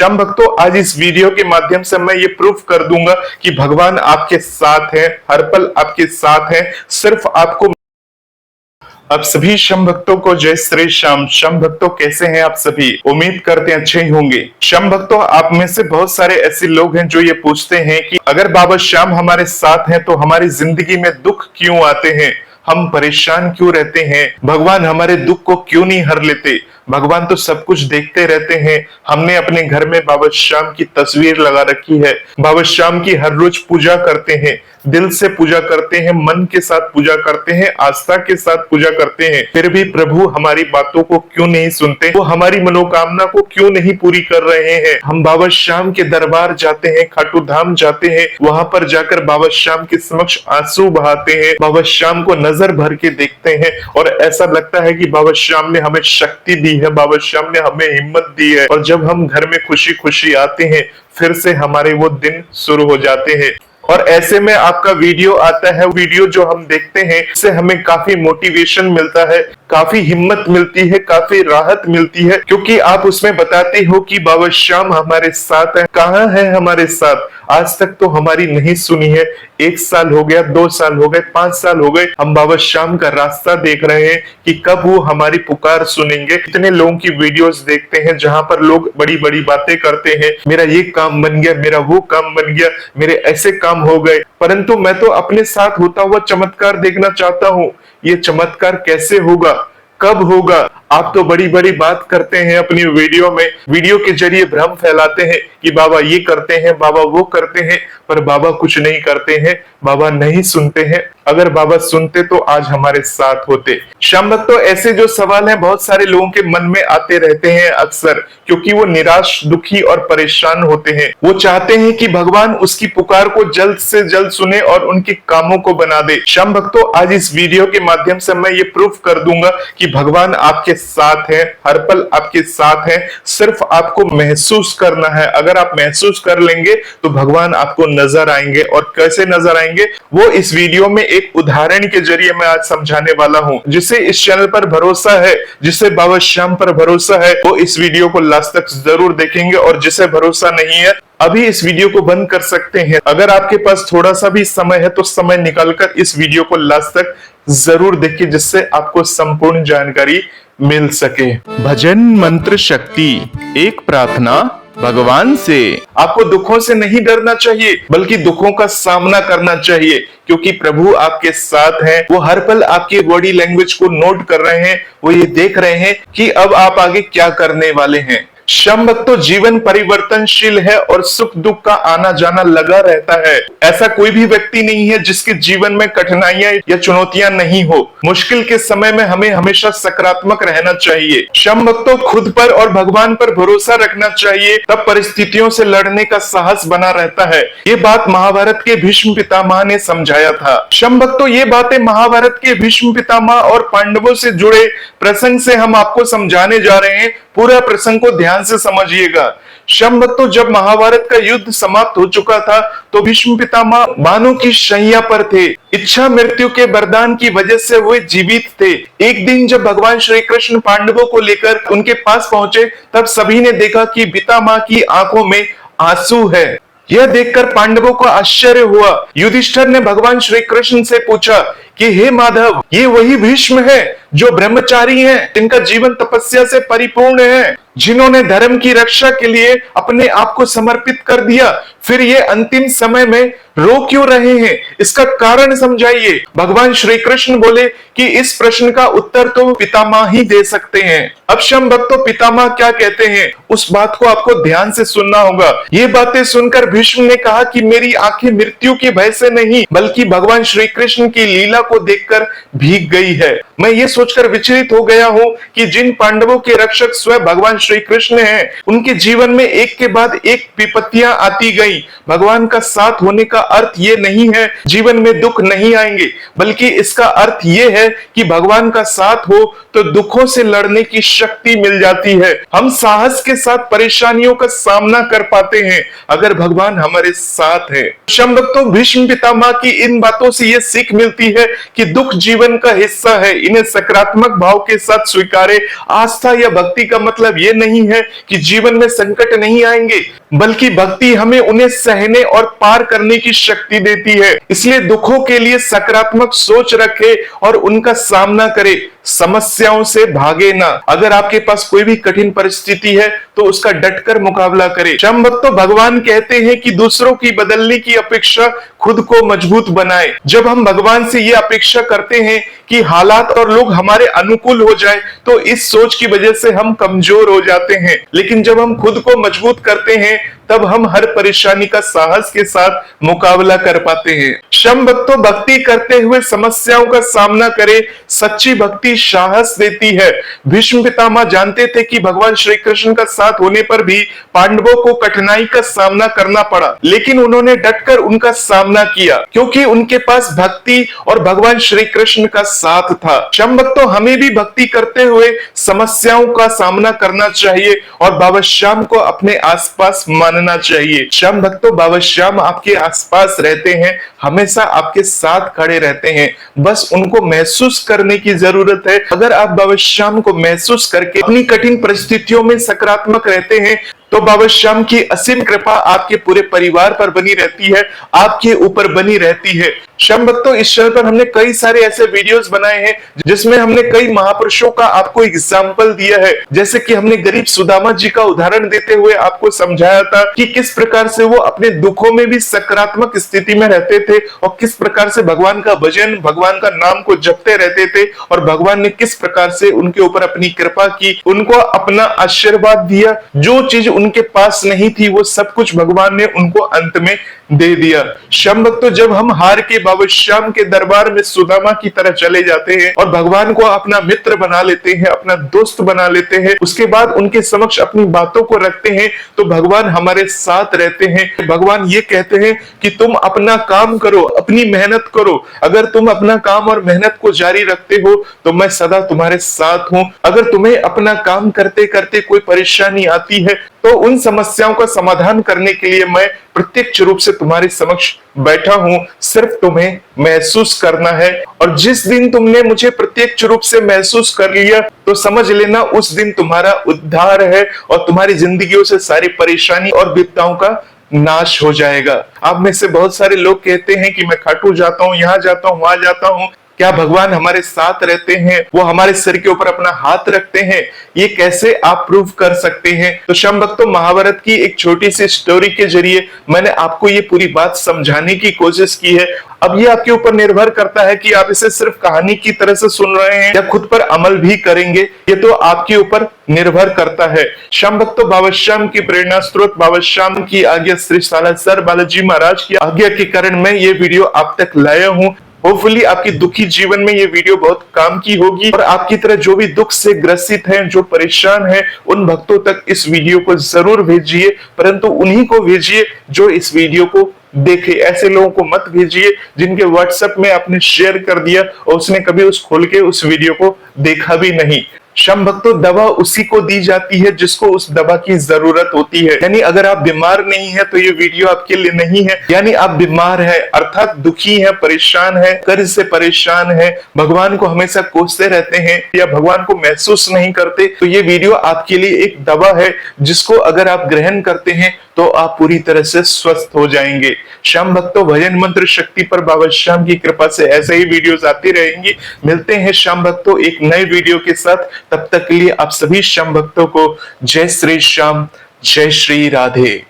श्याम भक्तों, आज इस वीडियो के माध्यम से मैं ये प्रूफ कर दूंगा कि भगवान आपके साथ है, हर पल आपके साथ है। सिर्फ आपको आप सभी श्याम भक्तों को जय श्री श्याम। श्याम भक्तों, कैसे हैं आप सभी? उम्मीद करते हैं अच्छे ही होंगे। श्याम भक्तों, आप में से बहुत सारे ऐसे लोग हैं जो ये पूछते हैं कि अगर बाबा श्याम हमारे साथ हैं तो हमारी जिंदगी में दुख क्यों आते हैं, हम परेशान क्यों रहते हैं, भगवान हमारे दुख को क्यों नहीं हर लेते? भगवान तो सब कुछ देखते रहते हैं। हमने अपने घर में बाबा श्याम की तस्वीर लगा रखी है। बाबा श्याम की हर रोज पूजा करते हैं, दिल से पूजा करते हैं, मन के साथ पूजा करते हैं, आस्था के साथ पूजा करते हैं। फिर भी प्रभु हमारी बातों को क्यों नहीं सुनते? वो हमारी मनोकामना को क्यों नहीं पूरी कर रहे हैं? हम बाबा श्याम के दरबार जाते हैं, खाटू धाम जाते हैं, वहां पर जाकर बाबा श्याम के समक्ष आंसू बहाते हैं, बाबा श्याम को नजर भर के देखते हैं और ऐसा लगता है कि बाबा श्याम ने हमें शक्ति दी है, बाबा श्याम ने हमें हिम्मत दी है। और जब हम घर में खुशी खुशी आते हैं, फिर से हमारे वो दिन शुरू हो जाते हैं। और ऐसे में आपका वीडियो आता है, वीडियो जो हम देखते हैं इससे हमें काफी मोटिवेशन मिलता है, काफी हिम्मत मिलती है, काफी राहत मिलती है, क्योंकि आप उसमें बताते हो कि बाबा श्याम हमारे साथ है। कहाँ है हमारे साथ? आज तक तो हमारी नहीं सुनी है। 1 साल हो गया, 2 साल हो गए, 5 साल हो गए, हम बाबा श्याम का रास्ता देख रहे हैं कि कब वो हमारी पुकार सुनेंगे। कितने लोगों की वीडियोस देखते हैं जहां पर लोग बड़ी बड़ी बातें करते हैं, मेरा ये काम बन गया, मेरा वो काम बन गया, मेरे ऐसे काम हो गए, परंतु मैं तो अपने साथ होता हुआ चमत्कार देखना चाहता हूँ। ये चमत्कार कैसे होगा, कब होगा? आप तो बड़ी बड़ी बात करते हैं अपनी वीडियो में, वीडियो के जरिए भ्रम फैलाते हैं कि बाबा ये करते हैं, बाबा वो करते हैं, पर बाबा कुछ नहीं करते हैं, बाबा नहीं सुनते हैं। अगर बाबा सुनते तो आज हमारे साथ होते। श्याम भक्तों, ऐसे जो सवाल हैं बहुत सारे लोगों के मन में आते रहते हैं अक्सर, क्योंकि वो निराश, दुखी और परेशान होते हैं। वो चाहते हैं कि भगवान उसकी पुकार को जल्द से जल्द सुने और उनके कामों को बना दे। श्याम भक्तों, आज इस वीडियो के माध्यम से मैं ये प्रूफ कर दूंगा कि भगवान आपके साथ है, हर पल आपके साथ है। सिर्फ आपको महसूस करना है। अगर आप महसूस कर लेंगे तो भगवान आपको नजर आएंगे। और कैसे नजर आएंगे वो इस वीडियो में एक उदाहरण के जरिए मैं आज समझाने वाला हूं। जिसे इस चैनल पर भरोसा है, जिसे बाबा श्याम पर भरोसा है, वो इस वीडियो को लास्ट तक जरूर देखेंगे। और जिसे भरोसा नहीं है, अभी इस वीडियो को बंद कर सकते हैं। अगर आपके पास थोड़ा सा भी समय है तो समय निकालकर इस वीडियो को लास्ट तक जरूर देखिए, जिससे आपको संपूर्ण जानकारी मिल सके। भजन मंत्र शक्ति, एक प्रार्थना भगवान से। आपको दुखों से नहीं डरना चाहिए, बल्कि दुखों का सामना करना चाहिए, क्योंकि प्रभु आपके साथ हैं। वो हर पल आपकी बॉडी लैंग्वेज को नोट कर रहे हैं। वो ये देख रहे हैं कि अब आप आगे क्या करने वाले हैं। श्याम भक्तों, जीवन परिवर्तनशील है और सुख दुख का आना जाना लगा रहता है। ऐसा कोई भी व्यक्ति नहीं है जिसके जीवन में कठिनाइयां या चुनौतियां नहीं हो। मुश्किल के समय में हमें हमेशा सकारात्मक रहना चाहिए। श्याम भक्तों, खुद पर और भगवान पर भरोसा रखना चाहिए, तब परिस्थितियों से लड़ने का साहस बना रहता है। ये बात महाभारत के भीष्म पितामह ने समझाया था। श्याम भक्तों, ये बातें महाभारत के भीष्म पितामह और पांडवों से जुड़े प्रसंग से हम आपको समझाने जा रहे हैं। पूरा प्रसंग को ध्यान से समझिएगा। श्याम भक्तों, जब महाभारत का युद्ध समाप्त हो चुका था तो भीष्म पितामह बाणों की शैया पर थे। इच्छा मृत्यु के वरदान की वजह से वे जीवित थे। एक दिन जब भगवान श्री कृष्ण पांडवों को लेकर उनके पास पहुंचे, तब सभी ने देखा कि पितामह की आंखों में आंसू है। यह देखकर पांडवों को आश्चर्य हुआ। युधिष्ठिर ने भगवान श्री कृष्ण से पूछा कि हे माधव, ये वही भीष्म है जो ब्रह्मचारी हैं, जिनका जीवन तपस्या से परिपूर्ण है, जिन्होंने धर्म की रक्षा के लिए अपने आप को समर्पित कर दिया, फिर ये अंतिम समय में रो क्यों रहे हैं? इसका कारण समझाइए। भगवान श्री कृष्ण बोले कि इस प्रश्न का उत्तर तो पितामह ही दे सकते हैं। अब श्याम भक्तों, पितामह क्या कहते हैं उस बात को आपको ध्यान से सुनना होगा। ये बातें सुनकर भीष्म ने कहा कि मेरी आंखें मृत्यु के भय से नहीं, बल्कि भगवान श्री कृष्ण की लीला को देखकर भीग गई है। मैं ये सोचकर विचलित हो गया हूँ कि जिन पांडवों के रक्षक स्वयं भगवान श्री कृष्ण हैं, उनके जीवन में एक के बाद एक विपत्तियां आती गई। भगवान का साथ होने का अर्थ ये नहीं है जीवन में दुख नहीं आएंगे, बल्कि इसका अर्थ ये है कि भगवान का साथ हो तो दुखों से लड़ने की शक्ति मिल जाती है। हम साहस के साथ परेशानियों का सामना कर पाते हैं अगर भगवान हमारे साथ है। श्याम भक्तों, भीष्म पितामह की इन बातों से ये सीख मिलती है कि दुख जीवन का हिस्सा है, इन्हें सकारात्मक भाव के साथ स्वीकारे। आस्था या भक्ति का मतलब ये नहीं है कि जीवन में संकट नहीं आएंगे, बल्कि भक्ति हमें उन्हें सहने और पार करने की शक्ति देती है। इसलिए दुखों के लिए सकारात्मक सोच रखे और उनका सामना करे, समस्याओं से भागे ना। अगर आपके पास कोई भी कठिन परिस्थिति है तो उसका डटकर मुकाबला करें। क्षम भक्तों, भगवान कहते हैं कि दूसरों की बदलने की अपेक्षा खुद को मजबूत बनाए। जब हम भगवान से ये अपेक्षा करते हैं कि हालात और लोग हमारे अनुकूल हो जाए, तो इस सोच की वजह से हम कमजोर हो जाते हैं। लेकिन जब हम खुद को मजबूत करते हैं, तब हम हर परेशानी का साहस के साथ मुकाबला कर पाते हैं। क्षम भक्तों, भक्ति करते हुए समस्याओं का सामना करें। सच्ची भक्ति साहस देती है। भीष्म पितामह जानते थे कि भगवान श्री कृष्ण का साथ होने पर भी पांडवों को कठिनाई का सामना करना पड़ा, लेकिन उन्होंने डटकर उनका सामना किया, क्योंकि उनके पास भक्ति और भगवान श्री कृष्ण का साथ था। क्षम भक्तों, हमें भी भक्ति करते हुए समस्याओं का सामना करना चाहिए और बाबा श्याम को अपने आसपास मानना चाहिए। क्षम भक्तों, बाबा श्याम आपके आसपास रहते हैं, हमेशा आपके साथ खड़े रहते हैं। बस उनको महसूस करने की जरूरत है। अगर आप बाबा श्याम को महसूस करके अपनी कठिन परिस्थितियों में सकारात्मक रहते हैं, तो बाबा श्याम की असीम कृपा आपके पूरे परिवार पर बनी रहती है, आपके ऊपर बनी रहती है। क्षम भक्तों, इस चैनल पर हमने कई सारे ऐसे वीडियोस बनाए हैं जिसमें हमने कई महापुरुषों का आपको एग्जाम्पल दिया है। जैसे कि हमने गरीब सुदामा जी का उदाहरण देते हुए आपको समझाया था कि किस प्रकार से वो अपने दुखों में भी सकारात्मक स्थिति में रहते थे और किस प्रकार से भगवान का भजन, भगवान का नाम को जपते रहते थे, और भगवान ने किस प्रकार से उनके ऊपर अपनी कृपा की, उनको अपना आशीर्वाद दिया। जो चीज उनके पास नहीं थी, वो सब कुछ भगवान ने उनको अंत में दे दिया। क्षम भक्तों, जब हम हार के बाबा श्याम के दरबार में सुदामा की तरह चले जाते हैं और भगवान को अपना मित्र बना लेते हैं, अपना दोस्त बना लेते हैं, उसके बाद उनके समक्ष अपनी बातों को रखते हैं, तो भगवान हमारे साथ रहते हैं। भगवान ये कहते हैं कि तुम अपना काम करो, अपनी मेहनत करो। अगर तुम अपना काम और मेहनत को जारी रखते हो तो मैं सदा तुम्हारे साथ हूं। अगर तुम्हें अपना काम करते करते कोई परेशानी आती है, तो उन समस्याओं का समाधान करने के लिए मैं प्रत्यक्ष रूप से तुम्हारे समक्ष बैठा हूं। सिर्फ तुम्हें महसूस करना है, और जिस दिन तुमने मुझे प्रत्यक्ष रूप से महसूस कर लिया, तो समझ लेना उस दिन तुम्हारा उद्धार है और तुम्हारी जिंदगियों से सारी परेशानी और विपदाओं का नाश हो जाएगा। आप में से बहुत सारे लोग कहते हैं कि मैं खाटू जाता हूं, यहां जाता हूं, वहां जाता हूं। क्या भगवान हमारे साथ रहते हैं? वो हमारे सिर के ऊपर अपना हाथ रखते हैं? ये कैसे आप प्रूव कर सकते हैं? तो क्षम भक्तों, महाभारत की एक छोटी सी स्टोरी के जरिए मैंने आपको ये पूरी बात समझाने की कोशिश की है। अब ये आपके ऊपर निर्भर करता है कि आप इसे सिर्फ कहानी की तरह से सुन रहे हैं या खुद पर अमल भी करेंगे। ये तो आपके ऊपर निर्भर करता है। क्षम भक्तों, बाबा श्याम की प्रेरणा स्रोत, बाबा श्याम की आज्ञा, श्री सालासर बालाजी महाराज की आज्ञा के कारण मैं ये वीडियो आप तक लाया हूँ। होपफुली आपकी दुखी जीवन में ये वीडियो बहुत काम की होगी, और आपकी तरह जो भी दुख से ग्रसित हैं, जो परेशान हैं, उन भक्तों तक इस वीडियो को जरूर भेजिए। परंतु उन्हीं को भेजिए जो इस वीडियो को देखे। ऐसे लोगों को मत भेजिए जिनके व्हाट्सएप में आपने शेयर कर दिया और उसने कभी उस खोल के उस वीडियो को देखा भी नहीं। क्षम भक्तों, दवा उसी को दी जाती है जिसको उस दवा की जरूरत होती है। यानी अगर आप बीमार नहीं है तो ये वीडियो आपके लिए नहीं है। यानी आप बीमार है, अर्थात दुखी है, परेशान है, कर्ज से परेशान है, भगवान को हमेशा कोसते रहते हैं या भगवान को महसूस नहीं करते, तो ये वीडियो आपके लिए एक दवा है जिसको अगर आप ग्रहण करते हैं तो आप पूरी तरह से स्वस्थ हो जाएंगे। क्षम भक्तों, भजन मंत्र शक्ति पर बाबा श्याम की कृपा से ऐसे ही वीडियोस आती रहेंगी। मिलते हैं क्षम भक्तों एक नए वीडियो के साथ। तब तक के लिए आप सभी क्षम भक्तों को जय श्री श्याम, जय श्री राधे।